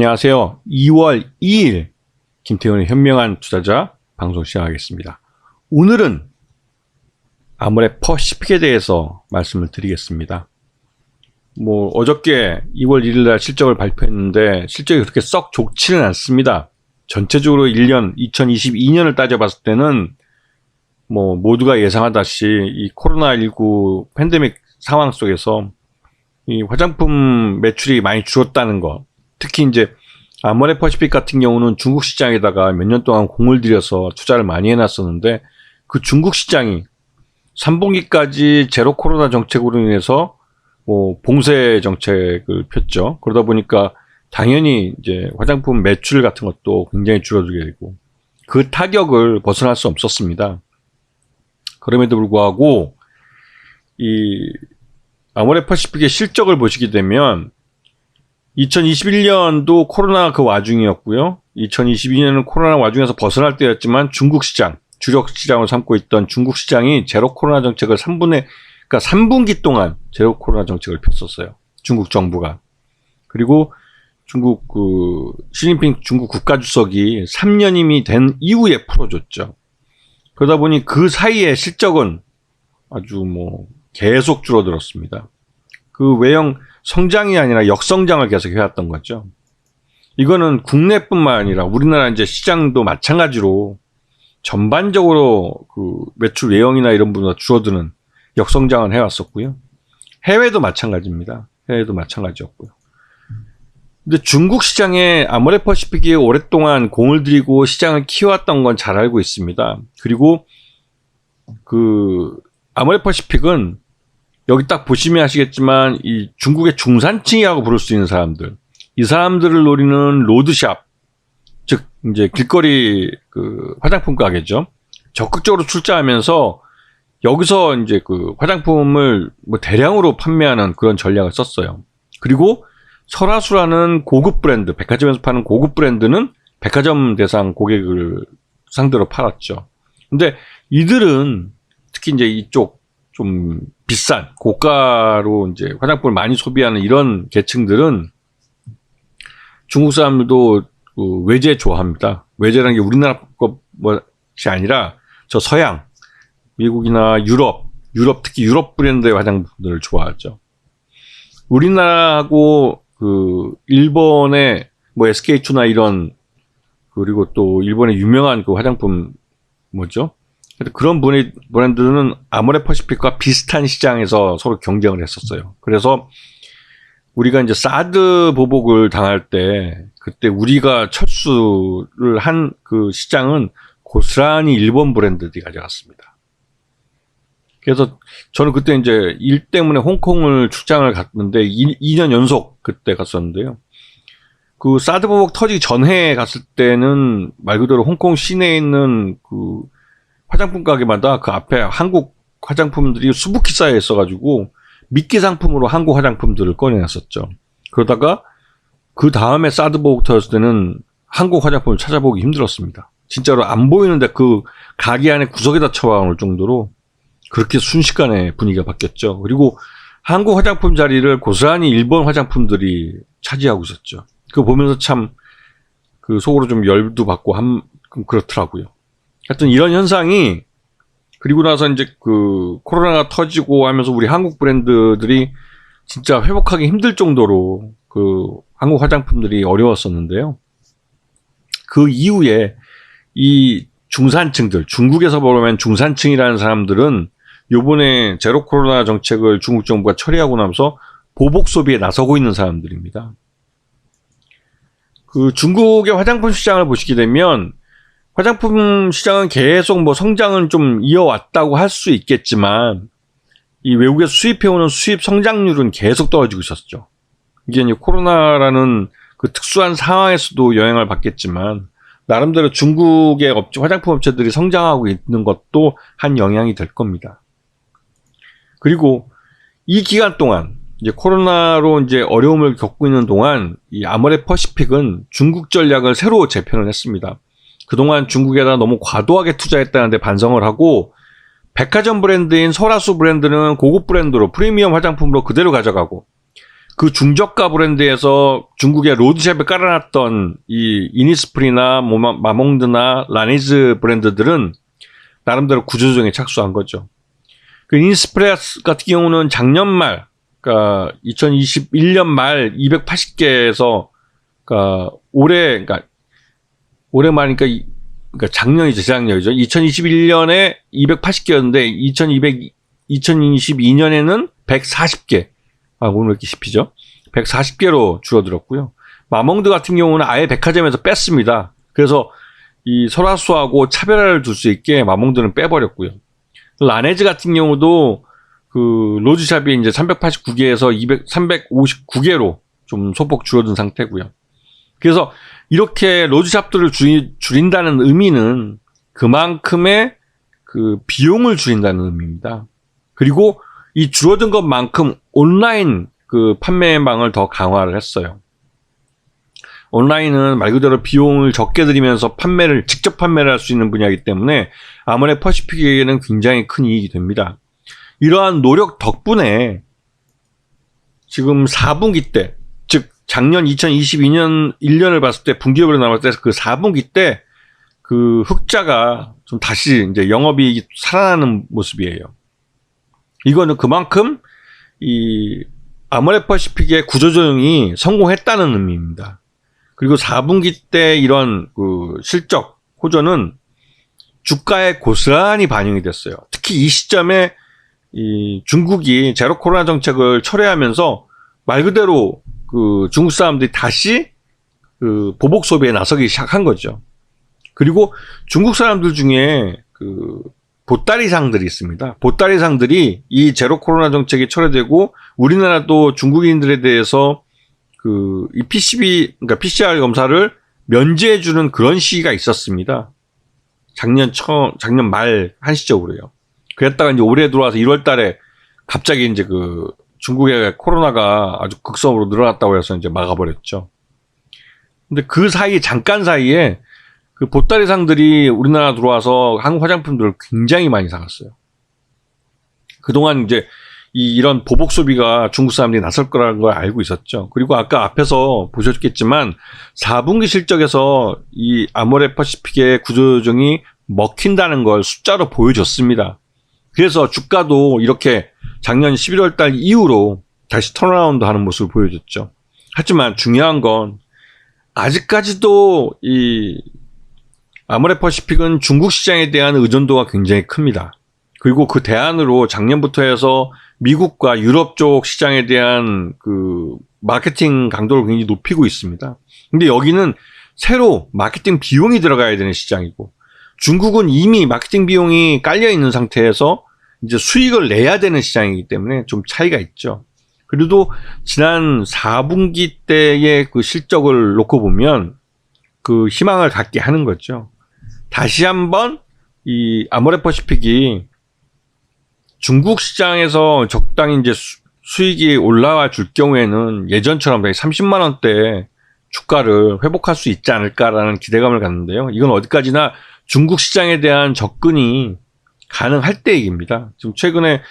안녕하세요. 2월 2일 김태훈의 현명한 투자자 방송 시작하겠습니다. 오늘은 아모레퍼시픽에 대해서 말씀을 드리겠습니다. 어저께 2월 1일 날 실적을 발표했는데 실적이 그렇게 썩 좋지는 않습니다. 전체적으로 1년 2022년을 따져봤을 때는 모두가 예상하다시 이 코로나19 팬데믹 상황 속에서 이 화장품 매출이 많이 줄었다는 거, 특히 이제 아모레퍼시픽 같은 경우는 중국 시장에다가 몇 년 동안 공을 들여서 투자를 많이 해놨었는데 그 중국 시장이 3분기까지 제로 코로나 정책으로 인해서 봉쇄 정책을 폈죠. 그러다 보니까 당연히 이제 화장품 매출 같은 것도 굉장히 줄어들게 되고 그 타격을 벗어날 수 없었습니다. 그럼에도 불구하고 이 아모레퍼시픽의 실적을 보시게 되면 2021년도 코로나 그 와중이었고요. 2022년은 코로나 와중에서 벗어날 때였지만 중국 시장, 주력 시장을 삼고 있던 중국 시장이 제로 코로나 정책을 3분기 동안 제로 코로나 정책을 폈었어요. 중국 정부가. 그리고 중국 시진핑 중국 국가주석이 3년임이 된 이후에 풀어줬죠. 그러다 보니 그 사이에 실적은 아주 계속 줄어들었습니다. 그 외형 성장이 아니라 역성장을 계속 해왔던 거죠. 이거는 국내뿐만 아니라 우리나라 이제 시장도 마찬가지로 전반적으로 그 매출 외형이나 이런 부분이 줄어드는 역성장을 해왔었고요. 해외도 마찬가지입니다. 해외도 마찬가지였고요. 근데 중국 시장에 아모레퍼시픽이 오랫동안 공을 들이고 시장을 키워왔던 건 잘 알고 있습니다. 그리고 그 아모레퍼시픽은 여기 딱 보시면 아시겠지만 이 중국의 중산층이라고 부를 수 있는 사람들, 이 사람들을 노리는 로드샵, 즉 이제 길거리 그 화장품 가게죠. 적극적으로 출자하면서 여기서 이제 그 화장품을 대량으로 판매하는 그런 전략을 썼어요. 그리고 설화수라는 고급 브랜드, 백화점에서 파는 고급 브랜드는 백화점 대상 고객을 상대로 팔았죠. 근데 이들은 특히 이제 이쪽 좀 비싼 고가로 이제 화장품을 많이 소비하는 이런 계층들은 중국 사람들도 외제 좋아합니다. 외제라는 게 우리나라 것이 아니라 저 서양, 미국이나 유럽 특히 유럽 브랜드의 화장품들을 좋아하죠. 우리나라하고 그 일본의 SK2나 이런, 그리고 또 일본의 유명한 그 화장품 그런 브랜드는 아모레퍼시픽과 비슷한 시장에서 서로 경쟁을 했었어요. 그래서 우리가 이제 사드 보복을 당할 때 그때 우리가 철수를 한 그 시장은 고스란히 일본 브랜드들이 가져갔습니다. 그래서 저는 그때 이제 일 때문에 홍콩을 출장을 갔는데 2년 연속 그때 갔었는데요. 그 사드 보복 터지기 전에 갔을 때는 말 그대로 홍콩 시내에 있는 그 화장품 가게마다 그 앞에 한국 화장품들이 수북히 쌓여 있어가지고 미끼 상품으로 한국 화장품들을 꺼내놨었죠. 그러다가 그 다음에 사드 보복 터졌을 때는 한국 화장품을 찾아보기 힘들었습니다. 진짜로 안 보이는데 그 가게 안에 구석에다 처박아놓을 정도로 그렇게 순식간에 분위기가 바뀌었죠. 그리고 한국 화장품 자리를 고스란히 일본 화장품들이 차지하고 있었죠. 그거 보면서 참 그 속으로 좀 열도 받고 그렇더라고요. 하여튼 이런 현상이, 그리고 나서 이제 그 코로나가 터지고 하면서 우리 한국 브랜드들이 진짜 회복하기 힘들 정도로 그 한국 화장품들이 어려웠었는데요. 그 이후에 이 중산층들, 중국에서 보면 중산층이라는 사람들은 요번에 제로 코로나 정책을 중국 정부가 처리하고 나면서 보복 소비에 나서고 있는 사람들입니다. 그 중국의 화장품 시장을 보시게 되면 화장품 시장은 계속 성장은 좀 이어왔다고 할 수 있겠지만 이 외국에서 수입해오는 수입 성장률은 계속 떨어지고 있었죠. 이게 이제 코로나라는 그 특수한 상황에서도 영향을 받겠지만 나름대로 중국의 화장품 업체들이 성장하고 있는 것도 한 영향이 될 겁니다. 그리고 이 기간 동안 이제 코로나로 이제 어려움을 겪고 있는 동안 이 아모레퍼시픽은 중국 전략을 새로 재편을 했습니다. 그동안 중국에다 너무 과도하게 투자했다는데 반성을 하고 백화점 브랜드인 설화수 브랜드는 고급 브랜드로 프리미엄 화장품으로 그대로 가져가고 그 중저가 브랜드에서 중국의 로드샵에 깔아놨던 이 이니스프리나 마몽드나 라니즈 브랜드들은 나름대로 구조조정에 착수한 거죠. 그 이니스프리 같은 경우는 작년 말, 그러니까 2021년 말 280개에서 그러니까 올해 말이니까 작년이죠, 재작년이죠. 2021년에 280개였는데 2022년에는 140개. 오늘 왜 이렇게 씹히죠? 140개로 줄어들었고요. 마몽드 같은 경우는 아예 백화점에서 뺐습니다. 그래서 이 설화수하고 차별화를 둘 수 있게 마몽드는 빼버렸고요. 라네즈 같은 경우도 그 로즈샵이 이제 389개에서 359개로 좀 소폭 줄어든 상태고요. 그래서 이렇게 로즈샵들을 줄인다는 의미는 그만큼의 그 비용을 줄인다는 의미입니다. 그리고 이 줄어든 것만큼 온라인 그 판매망을 더 강화를 했어요. 온라인은 말 그대로 비용을 적게 들이면서 직접 판매를 할 수 있는 분야이기 때문에 아모레 퍼시픽에게는 굉장히 큰 이익이 됩니다. 이러한 노력 덕분에 지금 4분기 때, 즉 작년 2022년 1년을 봤을 때 분기별로 나왔을 때 그 4분기 때 그 흑자가 좀 다시 이제 영업이익이 살아나는 모습이에요. 이거는 그만큼 이 아모레 퍼시픽의 구조조정이 성공했다는 의미입니다. 그리고 4분기 때 이런 그 실적 호전은 주가에 고스란히 반영이 됐어요. 특히 이 시점에 이 중국이 제로 코로나 정책을 철회하면서 말 그대로 그 중국 사람들이 다시 그 보복 소비에 나서기 시작한 거죠. 그리고 중국 사람들 중에 그 보따리상들이 있습니다. 보따리상들이 이 제로 코로나 정책이 철회되고 우리나라도 중국인들에 대해서 그 이 그러니까 PCR 검사를 면제해주는 그런 시기가 있었습니다. 작년 말 한시적으로요. 그랬다가 이제 올해 들어와서 1월 달에 갑자기 이제 그 중국의 코로나가 아주 극성으로 늘어났다고 해서 이제 막아버렸죠. 근데 그 사이에, 잠깐 사이에 그 보따리상들이 우리나라 들어와서 한국 화장품들을 굉장히 많이 사갔어요. 그동안 이제 이런 보복 소비가 중국 사람들이 나설 거라는 걸 알고 있었죠. 그리고 아까 앞에서 보셨겠지만 4분기 실적에서 이 아모레 퍼시픽의 구조조정이 먹힌다는 걸 숫자로 보여줬습니다. 그래서 주가도 이렇게 작년 11월 달 이후로 다시 턴어라운드 하는 모습을 보여줬죠. 하지만 중요한 건 아직까지도 이 아모레 퍼시픽은 중국 시장에 대한 의존도가 굉장히 큽니다. 그리고 그 대안으로 작년부터 해서 미국과 유럽 쪽 시장에 대한 그 마케팅 강도를 굉장히 높이고 있습니다. 근데 여기는 새로 마케팅 비용이 들어가야 되는 시장이고 중국은 이미 마케팅 비용이 깔려 있는 상태에서 이제 수익을 내야 되는 시장이기 때문에 좀 차이가 있죠. 그래도 지난 4분기 때의 그 실적을 놓고 보면 그 희망을 갖게 하는 거죠. 다시 한번 이 아모레 퍼시픽이 중국 시장에서 적당히 이제 수익이 올라와 줄 경우에는 예전처럼 30만 원대 주가를 회복할 수 있지 않을까라는 기대감을 갖는데요. 이건 어디까지나 중국 시장에 대한 접근이 가능할 때 얘기입니다. 지금 최근에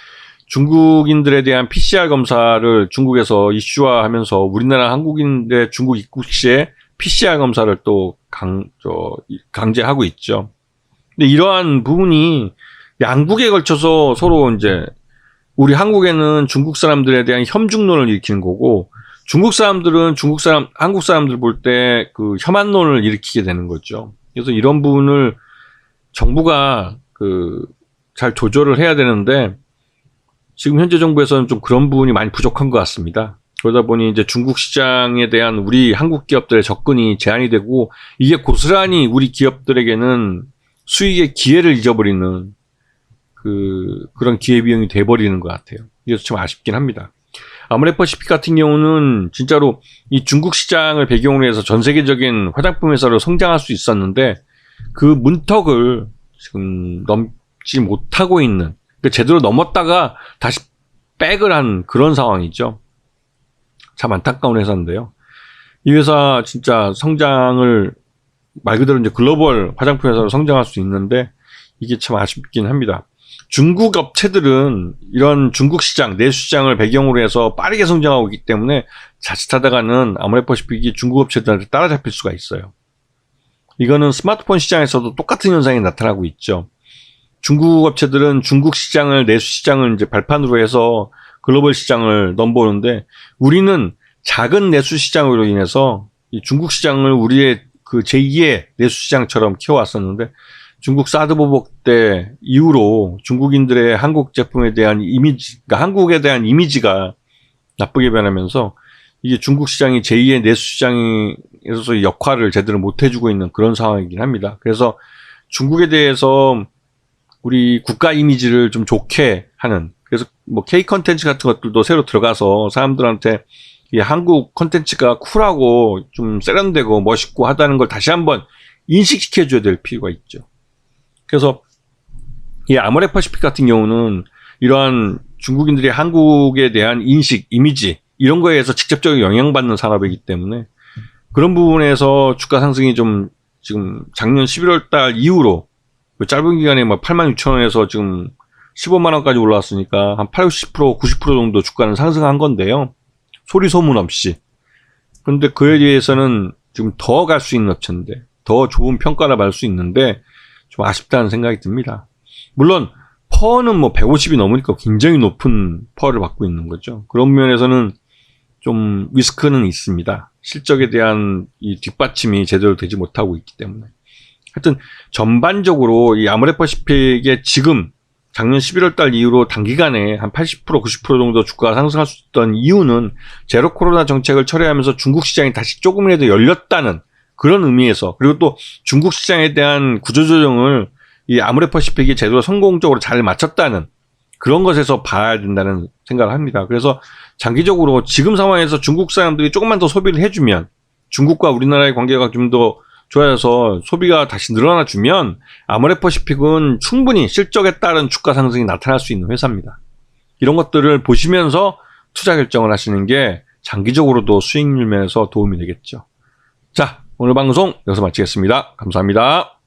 중국인들에 대한 PCR 검사를 중국에서 이슈화하면서 우리나라 한국인들의 중국 입국 시에 PCR 검사를 또 강제하고 있죠. 근데 이러한 부분이 양국에 걸쳐서 서로 이제 우리 한국에는 중국 사람들에 대한 혐중론을 일으키는 거고 중국 사람들은 한국 사람들 볼 때 그 혐한론을 일으키게 되는 거죠. 그래서 이런 부분을 정부가 잘 조절을 해야 되는데 지금 현재 정부에서는 좀 그런 부분이 많이 부족한 것 같습니다. 그러다 보니 이제 중국 시장에 대한 우리 한국 기업들의 접근이 제한이 되고 이게 고스란히 우리 기업들에게는 수익의 기회를 잊어버리는 그런 기회비용이 돼버리는 것 같아요. 그래서 참 아쉽긴 합니다. 아모레 퍼시픽 같은 경우는 진짜로 이 중국 시장을 배경으로 해서 전 세계적인 화장품 회사로 성장할 수 있었는데 그 문턱을 지금 넘지 못하고 있는, 제대로 넘었다가 다시 백을 한 그런 상황이죠. 참 안타까운 회사인데요. 이 회사 진짜 성장을 말 그대로 이제 글로벌 화장품 회사로 성장할 수 있는데 이게 참 아쉽긴 합니다. 중국 업체들은 이런 중국 시장, 내수 시장을 배경으로 해서 빠르게 성장하고 있기 때문에 자칫하다가는 아모레퍼시픽이 중국 업체들한테 따라잡힐 수가 있어요. 이거는 스마트폰 시장에서도 똑같은 현상이 나타나고 있죠. 중국 업체들은 중국 시장을, 내수 시장을 이제 발판으로 해서 글로벌 시장을 넘보는데, 우리는 작은 내수 시장으로 인해서 이 중국 시장을 우리의 그 제2의 내수 시장처럼 키워왔었는데, 중국 사드 보복 때 이후로 중국인들의 한국 제품에 대한 이미지, 그러니까 한국에 대한 이미지가 나쁘게 변하면서 이게 중국 시장이 제2의 내수 시장에서 역할을 제대로 못 해주고 있는 그런 상황이긴 합니다. 그래서 중국에 대해서 우리 국가 이미지를 좀 좋게 하는, 그래서 뭐 K 컨텐츠 같은 것들도 새로 들어가서 사람들한테 이 한국 컨텐츠가 쿨하고 좀 세련되고 멋있고 하다는 걸 다시 한번 인식시켜줘야 될 필요가 있죠. 그래서 이 아모레퍼시픽 같은 경우는 이러한 중국인들이 한국에 대한 인식, 이미지 이런 거에 의해서 직접적으로 영향받는 산업이기 때문에 그런 부분에서 주가 상승이 좀 지금 작년 11월 달 이후로 짧은 기간에 막 86,000원에서 지금 15만원까지 올라왔으니까 한 80%, 90% 정도 주가는 상승한 건데요. 소리 소문 없이. 근데 그에 대해서는 지금 더 갈 수 있는 업체인데, 더 좋은 평가를 받을 수 있는데 좀 아쉽다는 생각이 듭니다. 물론 퍼는 뭐 150이 넘으니까 굉장히 높은 퍼를 받고 있는 거죠. 그런 면에서는 좀 리스크는 있습니다. 실적에 대한 이 뒷받침이 제대로 되지 못하고 있기 때문에. 하여튼 전반적으로 이 아모레퍼시픽의 지금 작년 11월 달 이후로 단기간에 한 80%, 90% 정도 주가가 상승할 수 있던 이유는 제로 코로나 정책을 철회하면서 중국 시장이 다시 조금이라도 열렸다는 그런 의미에서, 그리고 또 중국 시장에 대한 구조조정을 이 아모레퍼시픽이 제대로 성공적으로 잘 마쳤다는 그런 것에서 봐야 된다는 생각을 합니다. 그래서 장기적으로 지금 상황에서 중국 사람들이 조금만 더 소비를 해주면, 중국과 우리나라의 관계가 좀 더 좋아져서 소비가 다시 늘어나주면 아모레퍼시픽은 충분히 실적에 따른 주가 상승이 나타날 수 있는 회사입니다. 이런 것들을 보시면서 투자 결정을 하시는 게 장기적으로도 수익률 면에서 도움이 되겠죠. 자, 오늘 방송 여기서 마치겠습니다. 감사합니다.